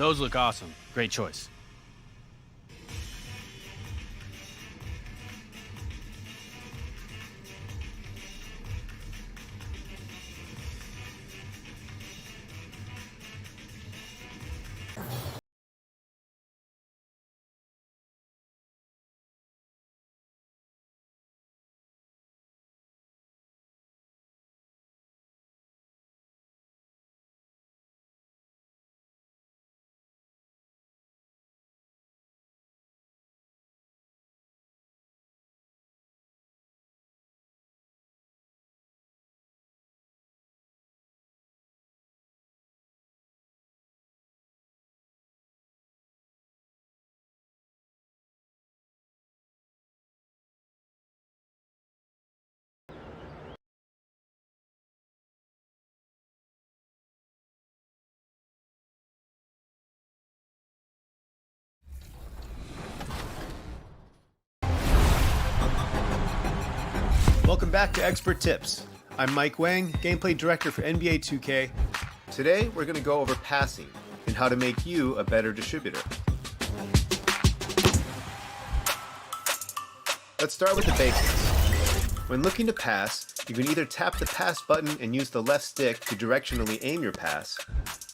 Those look awesome. Great choice. Welcome back to Expert Tips. I'm Mike Wang, Gameplay Director for NBA 2K. Today, we're going to go over passing and how to make you a better distributor. Let's start with the basics. When looking to pass, you can either tap the pass button and use the left stick to directionally aim your pass,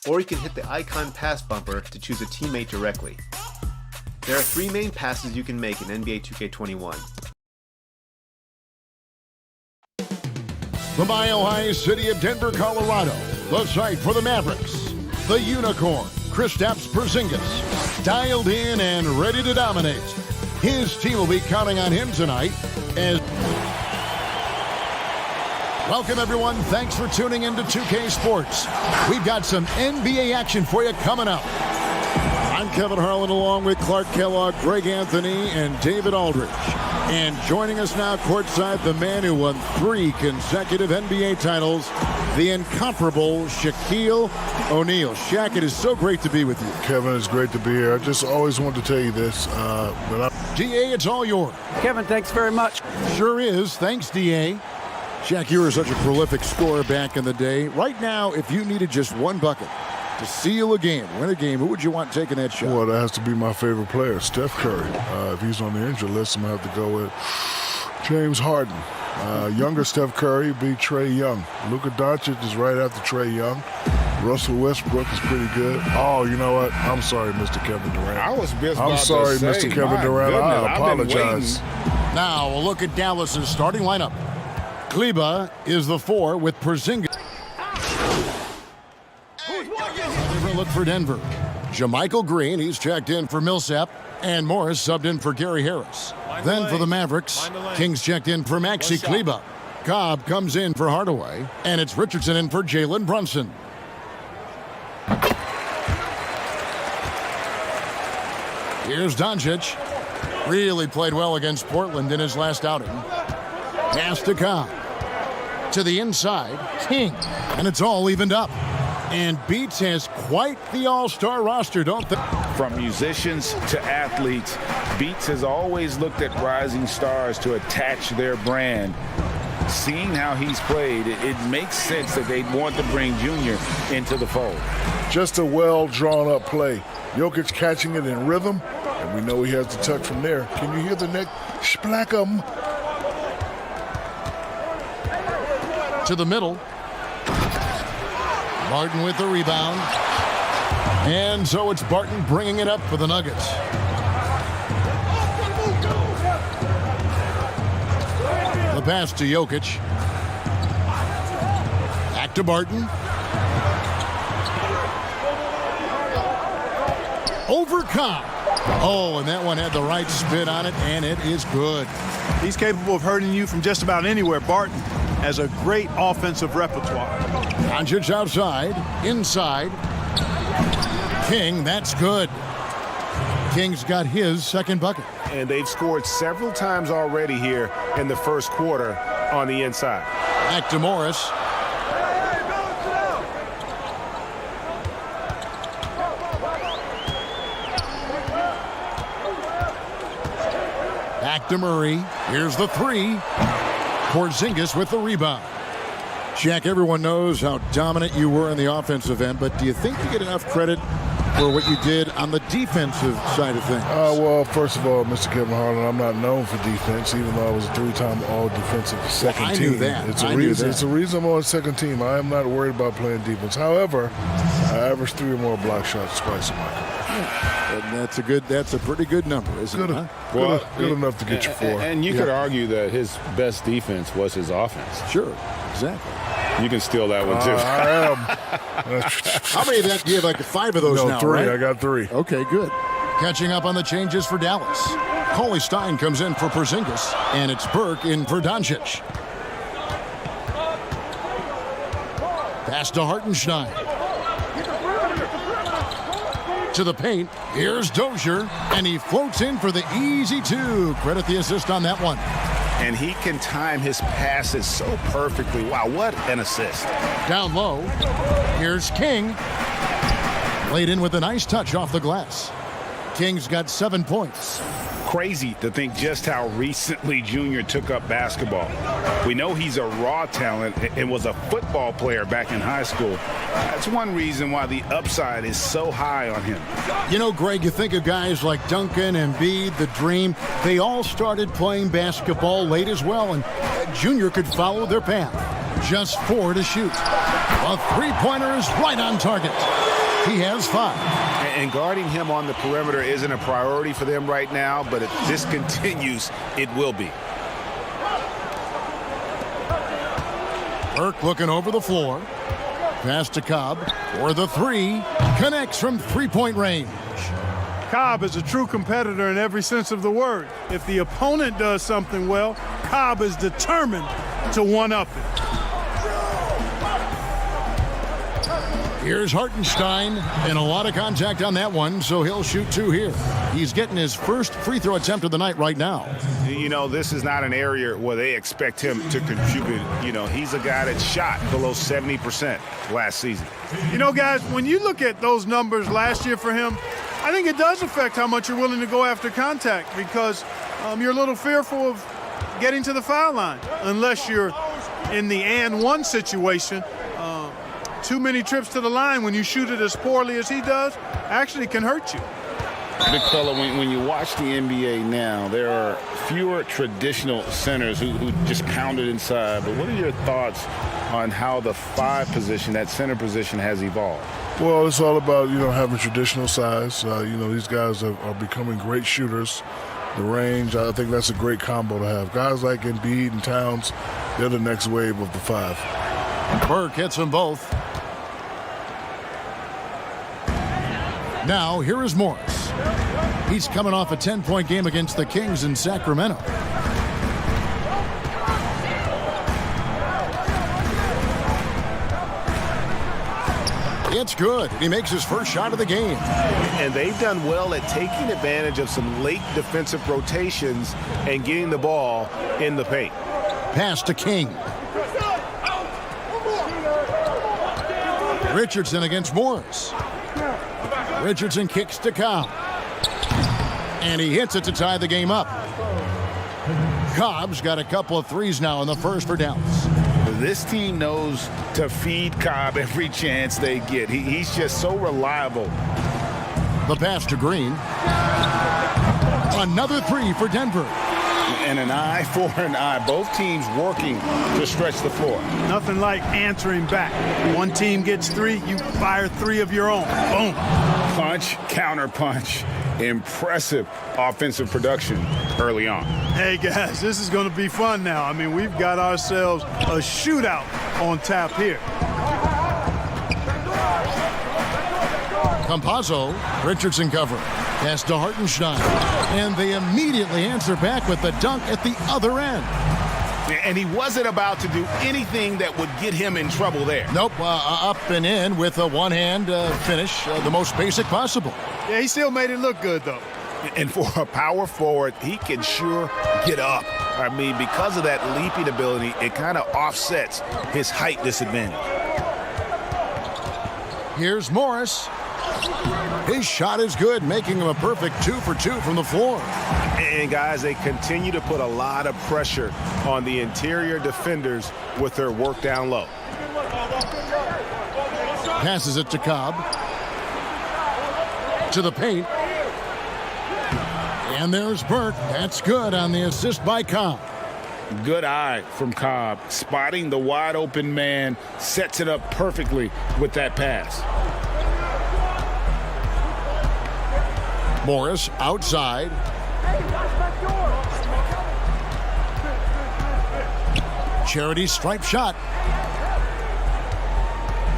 or you can hit the icon pass bumper to choose a teammate directly. There are three main passes you can make in NBA 2K21. The Mile-High City of Denver, Colorado, the site for the Mavericks. The Unicorn, Kristaps Porzingis, dialed in and ready to dominate. His team will be counting on him tonight as... Welcome, everyone. Thanks for tuning in to 2K Sports. We've got some NBA action for you coming up. I'm Kevin Harlan along with Clark Kellogg, Greg Anthony, and David Aldridge. And joining us now courtside, the man who won 3 consecutive NBA titles, the incomparable Shaquille O'Neal. Shaq, it is so great to be with you. Kevin, it's great to be here. I just always wanted to tell you this. DA, it's all yours. Kevin, thanks very much. Sure is. Thanks, DA. Shaq, you were such a prolific scorer back in the day. Right now, if you needed just one bucket to seal a game, win a game, who would you want taking that shot? Well, that has to be my favorite player, Steph Curry. If he's on the injury list, I'm going to have to go with James Harden. Younger Steph Curry beat Trae Young. Luka Doncic is right after Trae Young. Russell Westbrook is pretty good. Oh, you know what? I'm sorry, Mr. Kevin Durant. I was just I'm sorry, to say, Mr. Kevin Durant. I apologize. Now, we'll look at Dallas's starting lineup. Kleba is the 4 with Porzingis. Look for Denver. JaMychal Green, he's checked in for Millsap, and Morris subbed in for Gary Harris. Then for the Mavericks, Kings checked in for Maxi Kleba. Cobb comes in for Hardaway, and it's Richardson in for Jalen Brunson. Here's Doncic. Really played well against Portland in his last outing. Pass to Cobb. To the inside, King, and it's all evened up. And Beats has quite the all-star roster, don't they? From musicians to athletes, Beats has always looked at rising stars to attach their brand. Seeing how he's played, it makes sense that they'd want to bring Junior into the fold. Just a well-drawn-up play. Jokic catching it in rhythm, and we know he has the touch from there. Can you hear the neck? Splack-em. To the middle. Barton with the rebound. And so it's Barton bringing it up for the Nuggets. The pass to Jokic. Back to Barton. Over Cobb. Oh, and that one had the right spin on it, and it is good. He's capable of hurting you from just about anywhere. Barton has a great offensive repertoire. Doncic outside, inside. King, that's good. King's got his second bucket. And they've scored several times already here in the first quarter on the inside. Back to Morris. Back to Murray. Here's the 3. Porzingis with the rebound. Shaq, everyone knows how dominant you were in the offensive end, but do you think you get enough credit for what you did on the defensive side of things. Well, first of all, Mr. Kevin Harlan, I'm not known for defense, even though I was a 3-time all-defensive second team. I knew that. It's a reason I'm on second team. I am not worried about playing defense. However, I average 3 or more block shots twice in my career. And that's a pretty good number, isn't it? Huh? Good enough to get you 4. And you could argue that his best defense was his offense. Sure, exactly. You can steal that one, too. I am. How many of that? You have like 5 of those now, 3. right? I got 3. Okay, good. Catching up on the changes for Dallas. Cauley Stein comes in for Porzingis, and it's Burke in for Doncic. Pass to Hartenstein. To the paint. Here's Dozier, and he floats in for the easy 2. Credit the assist on that one. And he can time his passes so perfectly. Wow, what an assist. Down low. Here's King. Laid in with a nice touch off the glass. King's got 7 points. Crazy to think just how recently Junior took up basketball. We know he's a raw talent and was a football player back in high school. That's one reason why the upside is so high on him. You know, Greg, you think of guys like Duncan, Embiid, the Dream. They all started playing basketball late as well, and Junior could follow their path. Just 4 to shoot. A 3-pointer is right on target. He has 5. And guarding him on the perimeter isn't a priority for them right now, but if this continues, it will be. Burke looking over the floor. Pass to Cobb for the 3. Connects from 3-point range. Cobb is a true competitor in every sense of the word. If the opponent does something well, Cobb is determined to one-up it. Here's Hartenstein, and a lot of contact on that one, so he'll shoot 2 here. He's getting his first free throw attempt of the night right now. You know, this is not an area where they expect him to contribute. You know, he's a guy that shot below 70% last season. You know, guys, when you look at those numbers last year for him, I think it does affect how much you're willing to go after contact because you're a little fearful of getting to the foul line unless you're in the and one situation. Too many trips to the line when you shoot it as poorly as he does actually can hurt you. Big fella, when you watch the NBA now, there are fewer traditional centers who just pound it inside. But what are your thoughts on how the 5 position, that center position, has evolved? Well, it's all about, having traditional size. These guys are becoming great shooters. The range, I think that's a great combo to have. Guys like Embiid and Towns, they're the next wave of the 5. Burke hits them both. Now, here is Morris. He's coming off a 10-point game against the Kings in Sacramento. It's good. He makes his first shot of the game. And they've done well at taking advantage of some late defensive rotations and getting the ball in the paint. Pass to King. Richardson against Morris. Richardson kicks to Cobb. And he hits it to tie the game up. Cobb's got a couple of threes now in the first for Dallas. This team knows to feed Cobb every chance they get. He's just so reliable. The pass to Green. Another 3 for Denver. And an eye for an eye. Both teams working to stretch the floor. Nothing like answering back. One team gets 3, you fire 3 of your own. Boom. Punch, counter punch. Impressive offensive production early on. Hey, guys, this is going to be fun now. I mean, we've got ourselves a shootout on tap here. Campazzo, Richardson cover. Pass to Hartenstein. And they immediately answer back with the dunk at the other end. And he wasn't about to do anything that would get him in trouble there. Nope, up and in with a one-hand finish, the most basic possible. Yeah, he still made it look good, though. And for a power forward, he can sure get up. I mean, because of that leaping ability, it kind of offsets his height disadvantage. Here's Morris. His shot is good, making him a perfect 2 for 2 from the floor. And, guys, they continue to put a lot of pressure on the interior defenders with their work down low. Passes it to Cobb. to the paint. And there's Burke. That's good on the assist by Cobb. Good eye from Cobb. Spotting the wide open man, sets it up perfectly with that pass. Morris outside. Charity stripe shot.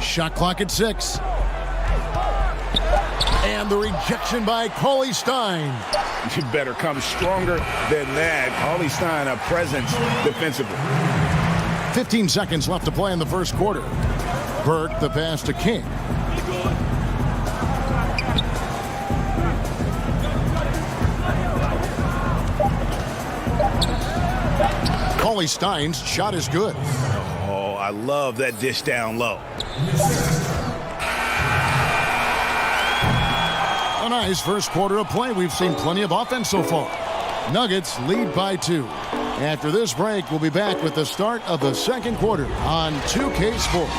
Shot clock at 6. And the rejection by Cauley Stein. You better come stronger than that. Cauley Stein, a presence defensively. 15 seconds left to play in the first quarter. Burke, the pass to King. Cauley Stein's shot is good. Oh, I love that dish down low. A nice first quarter of play. We've seen plenty of offense so far. Nuggets lead by 2. After this break, we'll be back with the start of the second quarter on 2K Sports.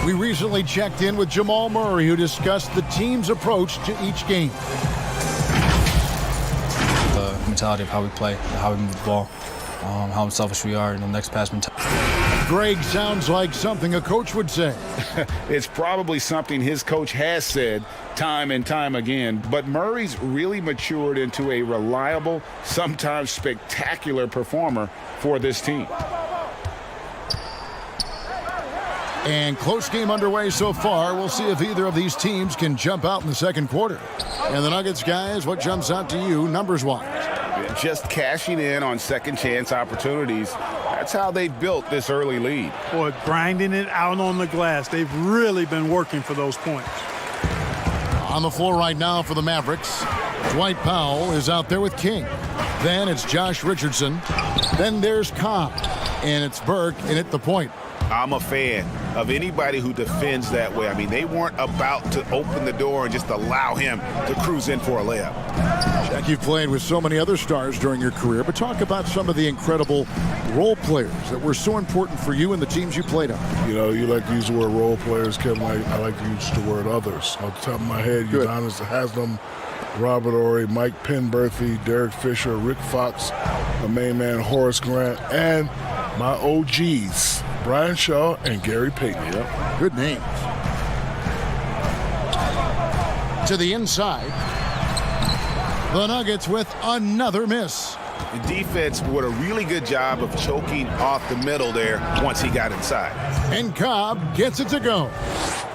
We recently checked in with Jamal Murray, who discussed the team's approach to each game. The mentality of how we play, how we move the ball, how unselfish we are in the next pass mentality. Greg sounds like something a coach would say. It's probably something his coach has said time and time again, but Murray's really matured into a reliable, sometimes spectacular performer for this team. And close game underway so far. We'll see if either of these teams can jump out in the second quarter. And the Nuggets, guys, what jumps out to you numbers-wise? Just cashing in on second chance opportunities. That's how they built this early lead. Boy, grinding it out on the glass. They've really been working for those points. On the floor right now for the Mavericks, Dwight Powell is out there with King. Then it's Josh Richardson. Then there's Cobb. And it's Burke in at the point. I'm a fan of anybody who defends that way. I mean, they weren't about to open the door and just allow him to cruise in for a layup. Jack, you've played with so many other stars during your career, but talk about some of the incredible role players that were so important for you and the teams you played on. You know, you like to use the word role players, Kevin. I like to use the word others. Off the top of my head, Udonis Haslam, Robert Horry, Mike Penberthy, Derek Fisher, Rick Fox, my main man Horace Grant, and my OGs, Brian Shaw and Gary Payton. Yep. Good names. To the inside. The Nuggets with another miss. The defense did a really good job of choking off the middle there once he got inside. And Cobb gets it to go.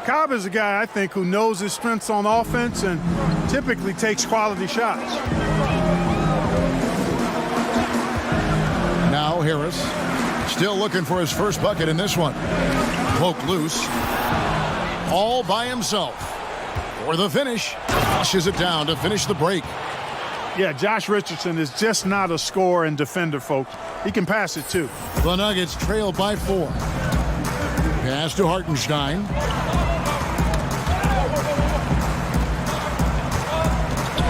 Cobb is a guy, I think, who knows his strengths on offense and typically takes quality shots. Now Harris still looking for his first bucket in this one. Poke loose. All by himself. For the finish. Flushes it down to finish the break. Yeah, Josh Richardson is just not a scorer and defender, folks. He can pass it, too. The Nuggets trail by 4. Pass to Hartenstein.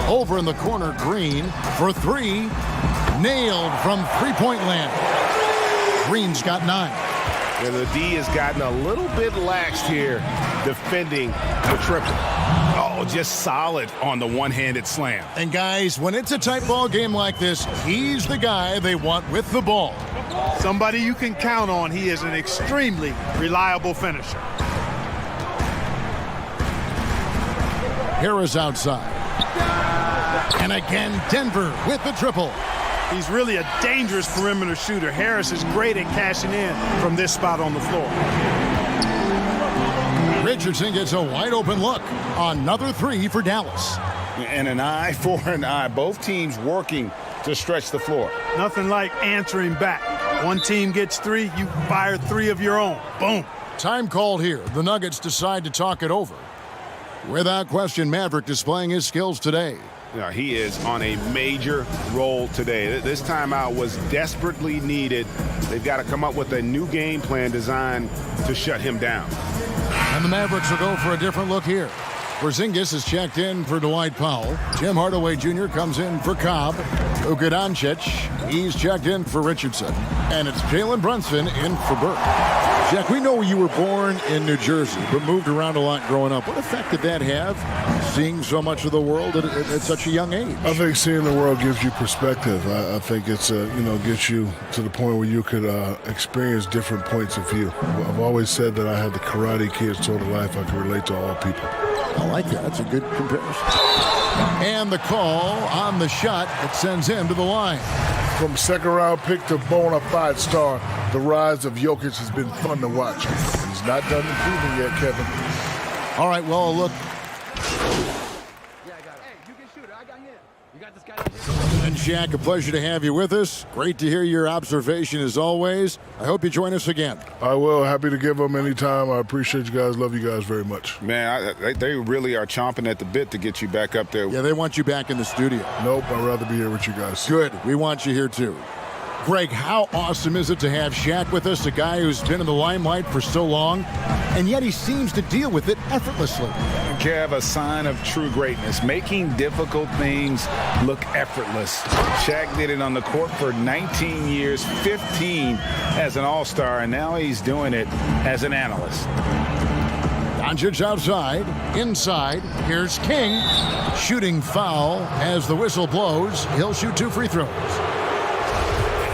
Over in the corner, Green for 3. Nailed from three-point land. Green's got 9. And the D has gotten a little bit laxed here defending the triple. Oh, just solid on the one-handed slam. And guys, when it's a tight ball game like this, he's the guy they want with the ball. Somebody you can count on. He is an extremely reliable finisher. Harris outside. And again, Denver with the triple. He's really a dangerous perimeter shooter. Harris is great at cashing in from this spot on the floor. Richardson gets a wide open look. Another 3 for Dallas. And an eye for an eye. Both teams working to stretch the floor. Nothing like answering back. One team gets 3, you fire 3 of your own. Boom. Time called here. The Nuggets decide to talk it over. Without question, Maverick displaying his skills today. Yeah, he is on a major role today. This timeout was desperately needed. They've got to come up with a new game plan designed to shut him down. And the Mavericks will go for a different look here. Porzingis is checked in for Dwight Powell. Tim Hardaway Jr. comes in for Cobb. Luka Doncic, he's checked in for Richardson. And it's Jalen Brunson in for Burke. Jack, we know you were born in New Jersey, but moved around a lot growing up. What effect did that have, seeing so much of the world at such a young age? I think seeing the world gives you perspective. I think it's gets you to the point where you could experience different points of view. I've always said that I had the Karate Kid sort of life. I can relate to all people. I like that. That's a good comparison. And the call on the shot that sends him to the line. From second-round pick to bona fide star, the rise of Jokic has been fun to watch. He's not done improving yet, Kevin. All right, well, look. And Shaq, a pleasure to have you with us. Great to hear your observation as always. I hope you join us again. I will. Happy to give them anytime. I appreciate you guys. Love you guys very much. Man, they really are chomping at the bit to get you back up there. Yeah, they want you back in the studio. Nope, I'd rather be here with you guys. Good. We want you here too. Greg, how awesome is it to have Shaq with us, a guy who's been in the limelight for so long, and yet he seems to deal with it effortlessly. Kev, a sign of true greatness, making difficult things look effortless. Shaq did it on the court for 19 years, 15 as an all-star, and now he's doing it as an analyst. Doncic outside, inside, here's King. Shooting foul as the whistle blows. He'll shoot 2 free throws.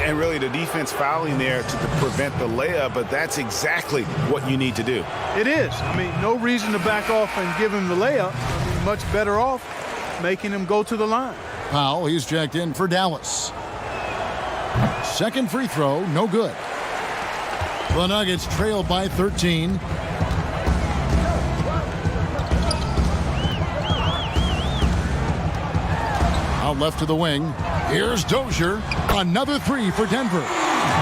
And really the defense fouling there to prevent the layup, but that's exactly what you need to do. It is. I mean, no reason to back off and give him the layup. I mean, much better off making him go to the line. Powell, he's checked in for Dallas. Second free throw, no good. The Nuggets trail by 13. Out left to the wing. Here's Dozier. Another 3 for Denver.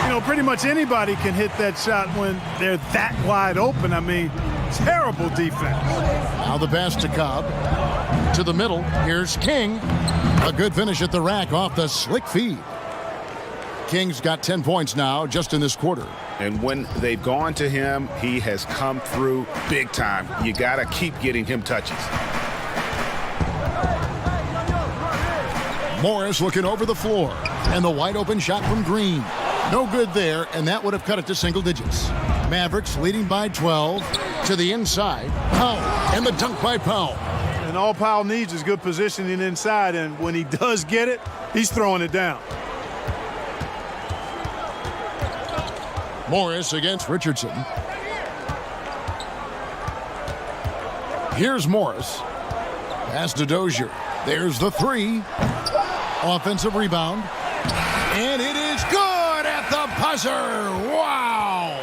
You know, pretty much anybody can hit that shot when they're that wide open. I mean, terrible defense. Now the pass to Cobb. To the middle. Here's King. A good finish at the rack off the slick feed. King's got 10 points now just in this quarter. And when they've gone to him, he has come through big time. You got to keep getting him touches. Morris looking over the floor, and the wide open shot from Green. No good there, and that would have cut it to single digits. Mavericks leading by 12 to the inside. Powell, and the dunk by Powell. And all Powell needs is good positioning inside, and when he does get it, he's throwing it down. Morris against Richardson. Here's Morris. Pass to Dozier. There's the 3. Offensive rebound. And it is good at the buzzer. Wow.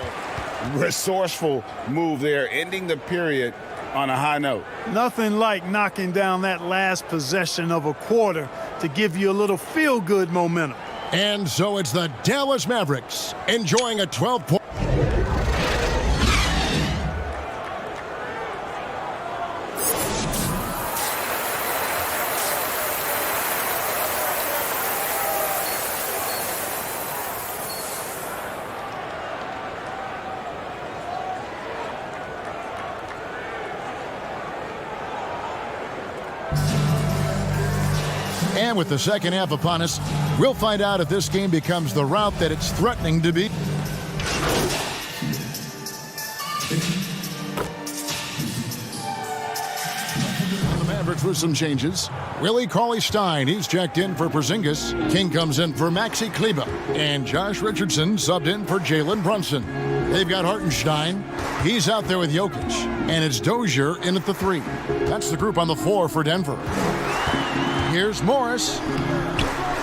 Resourceful move there, ending the period on a high note. Nothing like knocking down that last possession of a quarter to give you a little feel-good momentum. And so it's the Dallas Mavericks enjoying a 12-point. And with the second half upon us, we'll find out if this game becomes the route that it's threatening to be. The Mavericks with some changes. Willie Cauley-Stein, he's checked in for Porzingis. King comes in for Maxi Kleber. And Josh Richardson subbed in for Jalen Brunson. They've got Hartenstein. He's out there with Jokic. And it's Dozier in at the 3. That's the group on the floor for Denver. Here's Morris.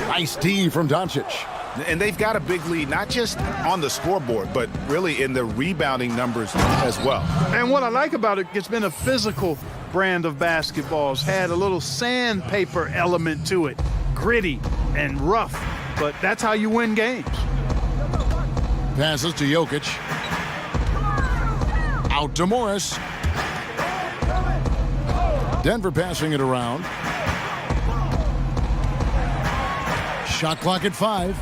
Nice D from Doncic. And they've got a big lead, not just on the scoreboard, but really in the rebounding numbers as well. And what I like about it, it's been a physical brand of basketball. It's had a little sandpaper element to it. Gritty and rough, but that's how you win games. Passes to Jokic. Out to Morris. Denver passing it around. Shot clock at 5.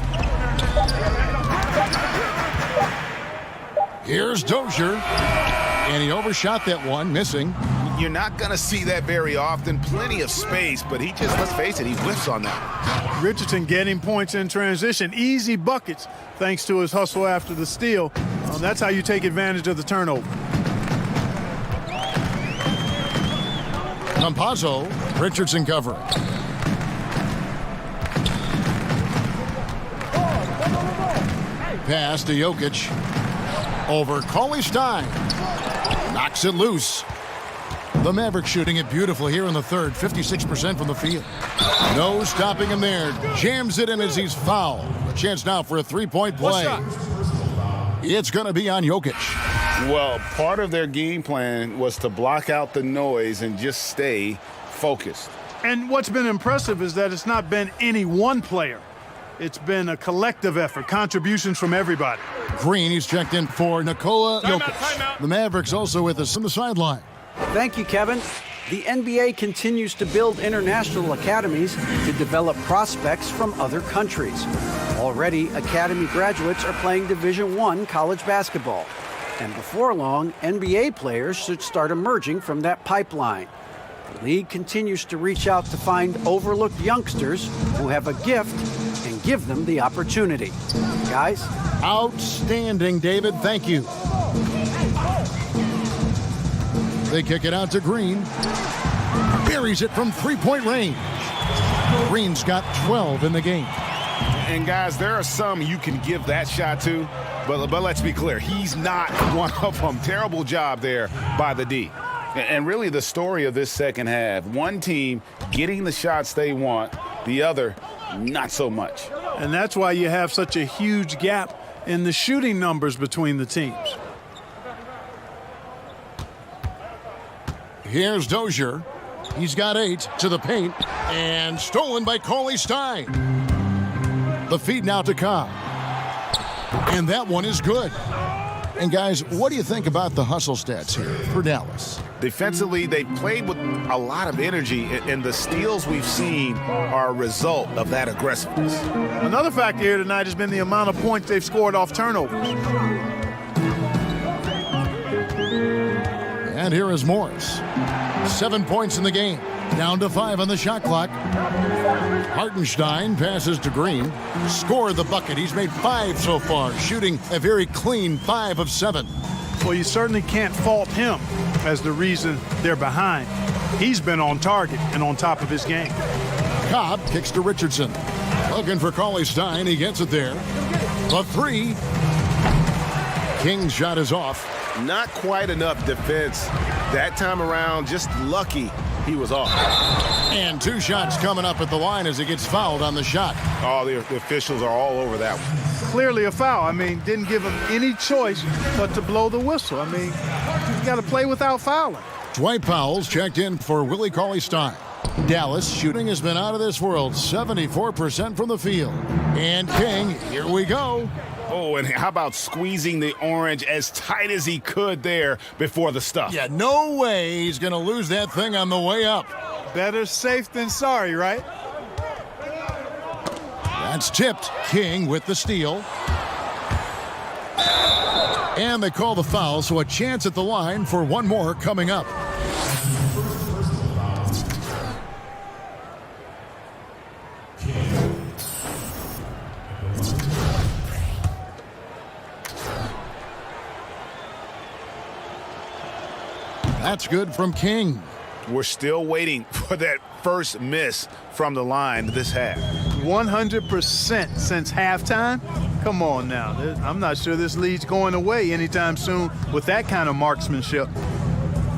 Here's Dozier. And he overshot that one, missing. You're not going to see that very often. Plenty of space, but he just, let's face it, he whiffs on that. Richardson getting points in transition. Easy buckets thanks to his hustle after the steal. Well, that's how you take advantage of the turnover. Campazzo, Richardson covering. Pass to Jokic. Over Cauley-Stein. Knocks it loose. The Mavericks shooting it beautifully here in the third. 56% from the field. No stopping him there. Jams it in as he's fouled. A chance now for a three-point play. It's going to be on Jokic. Well, part of their game plan was to block out the noise and just stay focused. And what's been impressive is that it's not been any one player. It's been a collective effort, contributions from everybody. Green, he's checked in for Nikola Jokic. The Mavericks also with us on the sideline. Thank you, Kevin. The NBA continues to build international academies to develop prospects from other countries. Already, academy graduates are playing Division I college basketball. And before long, NBA players should start emerging from that pipeline. The league continues to reach out to find overlooked youngsters who have a gift and give them the opportunity. Guys? Outstanding, David. Thank you. They kick it out to Green. Buries it from three-point range. Green's got 12 in the game. And guys, there are some you can give that shot to, but let's be clear, he's not one of them. Terrible job there by the D. And really the story of this second half, one team getting the shots they want, the other not so much. And that's why you have such a huge gap in the shooting numbers between the teams. Here's Dozier. He's got 8 to the paint and stolen by Cauley-Stein. The feed now to Cobb. And that one is good. And guys, what do you think about the hustle stats here for Dallas? Defensively, they played with a lot of energy, and the steals we've seen are a result of that aggressiveness. Another factor here tonight has been the amount of points they've scored off turnovers. And here is Morris. 7 points in the game. Down to 5 on the shot clock. Hartenstein passes to Green. Scored the bucket. He's made 5 so far, shooting a very clean 5 of 7. Well, you certainly can't fault him as the reason they're behind. He's been on target and on top of his game. Cobb kicks to Richardson. Looking for Cauley-Stein. He gets it there. The 3. King's shot is off. Not quite enough defense that time around. Just lucky he was off. And 2 shots coming up at the line as he gets fouled on the shot. Oh, the officials are all over that one. Clearly a foul. I mean, didn't give him any choice but to blow the whistle. I mean, you got to play without fouling. Dwight Powell's checked in for Willie Cauley-Stein. Dallas shooting has been out of this world. 74% from the field. And King, here we go. Oh, and how about squeezing the orange as tight as he could there before the stuff? Yeah, no way he's going to lose that thing on the way up. Better safe than sorry, right? That's tipped. King with the steal. And they call the foul, so a chance at the line for one more coming up. That's good from King. We're still waiting for that first miss from the line this half. 100% since halftime? Come on now. I'm not sure this lead's going away anytime soon with that kind of marksmanship.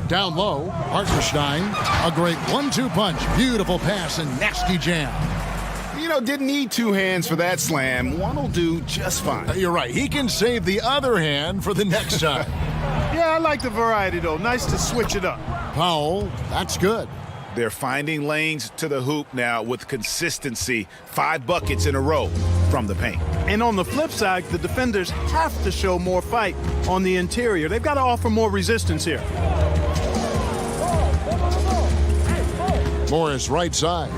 Down low, Hartenstein, a great 1-2 punch. Beautiful pass and nasty jam. You know, didn't need 2 hands for that slam. One will do just fine. You're right. He can save the other hand for the next time. Yeah, I like the variety, though. Nice to switch it up. Powell, that's good. They're finding lanes to the hoop now with consistency. 5 buckets in a row from the paint. And on the flip side, the defenders have to show more fight on the interior. They've got to offer more resistance here. Morris right side.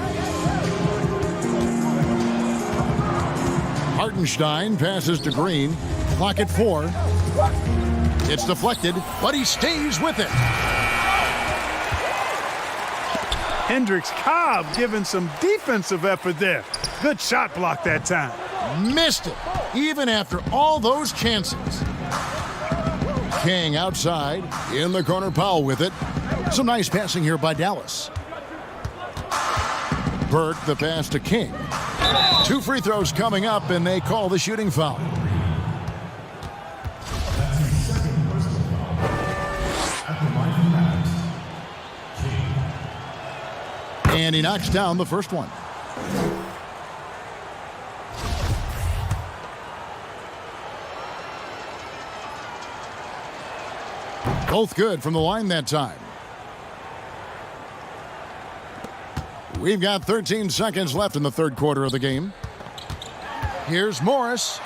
Hartenstein passes to Green. Clock at 4. It's deflected, but he stays with it. Hendricks Cobb giving some defensive effort there. Good shot block that time. Missed it, even after all those chances. King outside. In the corner, Powell with it. Some nice passing here by Dallas. Burke, the pass to King. 2 free throws coming up, and they call the shooting foul. And he knocks down the first one. Both good from the line that time. We've got 13 seconds left in the third quarter of the game. Here's Morris.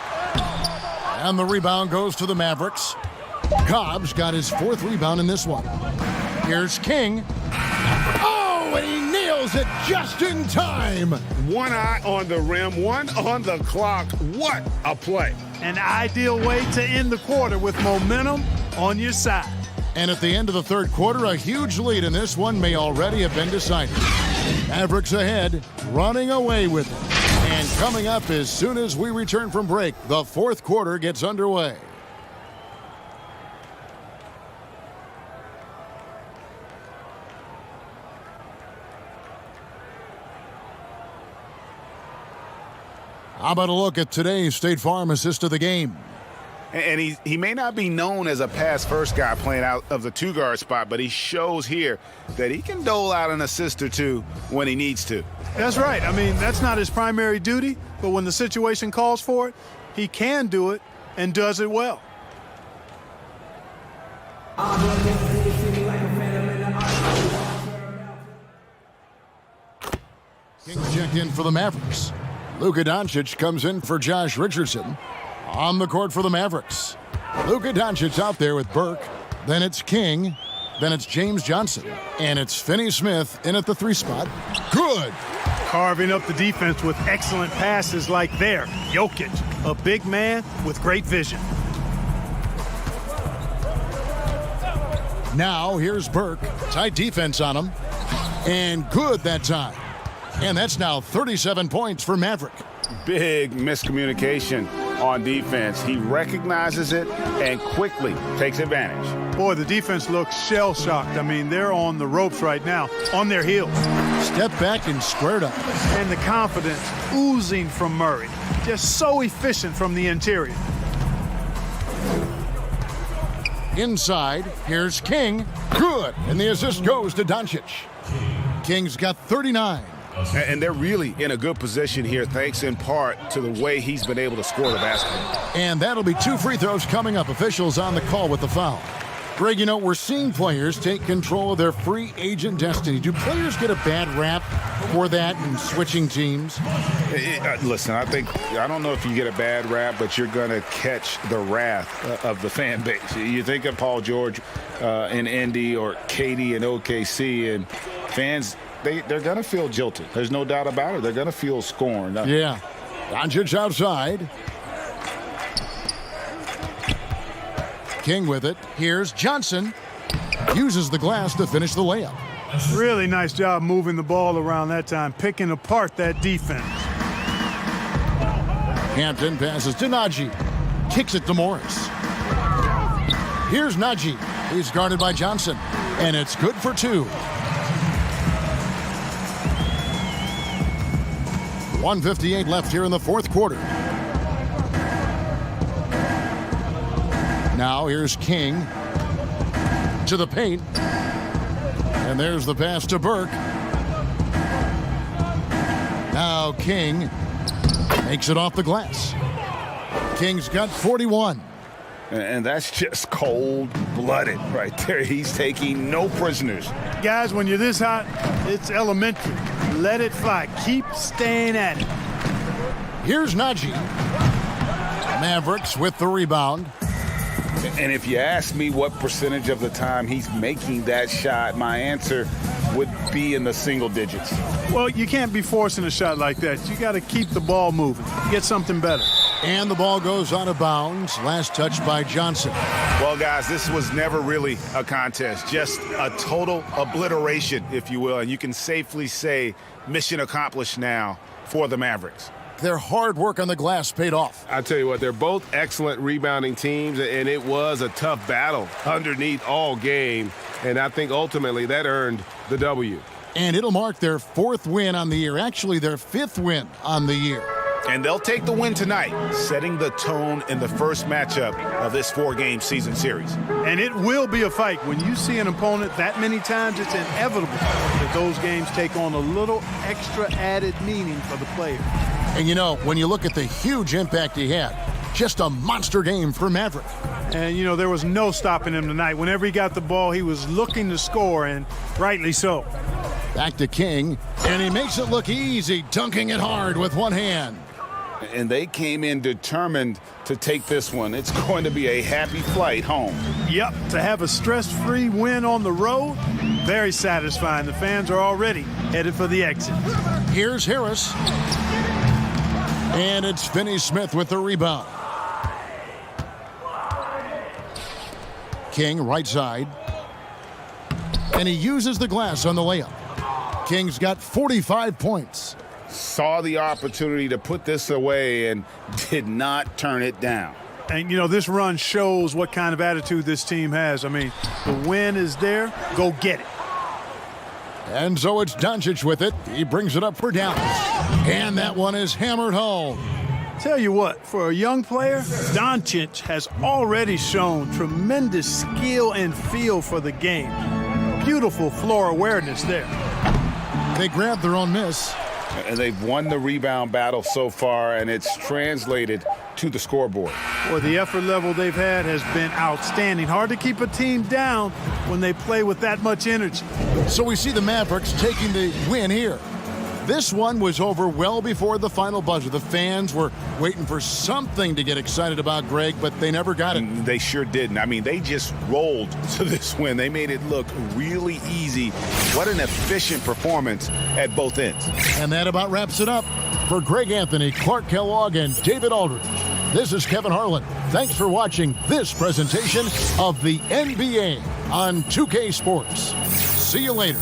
And the rebound goes to the Mavericks. Cobb's got his 4th rebound in this one. Here's King. Oh, and he nails it just in time. One eye on the rim, one on the clock. What a play. An ideal way to end the quarter with momentum on your side. And at the end of the third quarter, a huge lead in this one may already have been decided. Mavericks ahead, running away with it. And coming up as soon as we return from break, the fourth quarter gets underway. How about a look at today's State Farm assist of the game? And he may not be known as a pass-first guy playing out of the two-guard spot, but he shows here that he can dole out an assist or two when he needs to. That's right. I mean, that's not his primary duty, but when the situation calls for it, he can do it and does it well. Kings checked in for the Mavericks. Luka Doncic comes in for Josh Richardson. On the court for the Mavericks. Luka Doncic out there with Burke. Then it's King. Then it's James Johnson. And it's Finney-Smith in at the 3 spot. Good. Carving up the defense with excellent passes like there. Jokic, a big man with great vision. Now here's Burke. Tight defense on him. And good that time. And that's now 37 points for Maverick. Big miscommunication on defense. He recognizes it and quickly takes advantage. Boy, the defense looks shell-shocked. I mean, they're on the ropes right now, on their heels. Step back and squared up. And the confidence oozing from Murray. Just so efficient from the interior. Inside, here's King. Good. And the assist goes to Doncic. King's got 39. And they're really in a good position here, thanks in part to the way he's been able to score the basketball. And that'll be 2 free throws coming up. Officials on the call with the foul. Greg, you know, we're seeing players take control of their free agent destiny. Do players get a bad rap for that and switching teams? Listen, I don't know if you get a bad rap, but you're going to catch the wrath of the fan base. You think of Paul George in Indy or Katie in OKC, and fans, they're going to feel jilted. There's no doubt about it. They're going to feel scorned. Yeah. Doncic outside. King with it. Here's Johnson. Uses the glass to finish the layup. Really nice job moving the ball around that time, picking apart that defense. Hampton passes to Najee. Kicks it to Morris. Here's Najee. He's guarded by Johnson. And it's good for 2. 1:58 left here in the fourth quarter. Now here's King to the paint. And there's the pass to Burke. Now King makes it off the glass. King's got 41. And that's just cold-blooded right there. He's taking no prisoners. Guys, when you're this hot, it's elementary. Let it fly. Keep staying at it. Here's Najee. Mavericks with the rebound. And if you ask me what percentage of the time he's making that shot, my answer would be in the single digits. Well, you can't be forcing a shot like that. You got to keep the ball moving. Get something better. And the ball goes out of bounds. Last touch by Johnson. Well, guys, this was never really a contest. Just a total obliteration, if you will. And you can safely say mission accomplished now for the Mavericks. their hard work on the glass paid off. I tell you what, they're both excellent rebounding teams, and it was a tough battle underneath all game, and I think ultimately that earned the W. And it'll mark their 4th win on the year, actually their 5th win on the year. And they'll take the win tonight, setting the tone in the first matchup of this 4-game season series. And it will be a fight. When you see an opponent that many times, it's inevitable that those games take on a little extra added meaning for the player. And you know, when you look at the huge impact he had, just a monster game for Maverick. And, you know, there was no stopping him tonight. Whenever he got the ball, he was looking to score, and rightly so. Back to King, and he makes it look easy, dunking it hard with one hand. And they came in determined to take this one. It's going to be a happy flight home. Yep, to have a stress-free win on the road, very satisfying. The fans are already headed for the exit. Here's Harris. And it's Finney-Smith with the rebound. King, right side. And he uses the glass on the layup. King's got 45 points. Saw the opportunity to put this away and did not turn it down. And, you know, this run shows what kind of attitude this team has. I mean, the win is there. Go get it. And so it's Doncic with it. He brings it up for Dallas. And that one is hammered home. Tell you what, for a young player, Doncic has already shown tremendous skill and feel for the game. Beautiful floor awareness there. They grab their own miss. And they've won the rebound battle so far, and it's translated to the scoreboard. Well, the effort level they've had has been outstanding. Hard to keep a team down when they play with that much energy. So we see the Mavericks taking the win here. This one was over well before the final buzzer. The fans were waiting for something to get excited about, Greg, but they never got it. They sure didn't. I mean, they just rolled to this win. They made it look really easy. What an efficient performance at both ends. And that about wraps it up. For Greg Anthony, Clark Kellogg, and David Aldridge, this is Kevin Harlan. Thanks for watching this presentation of the NBA on 2K Sports. See you later.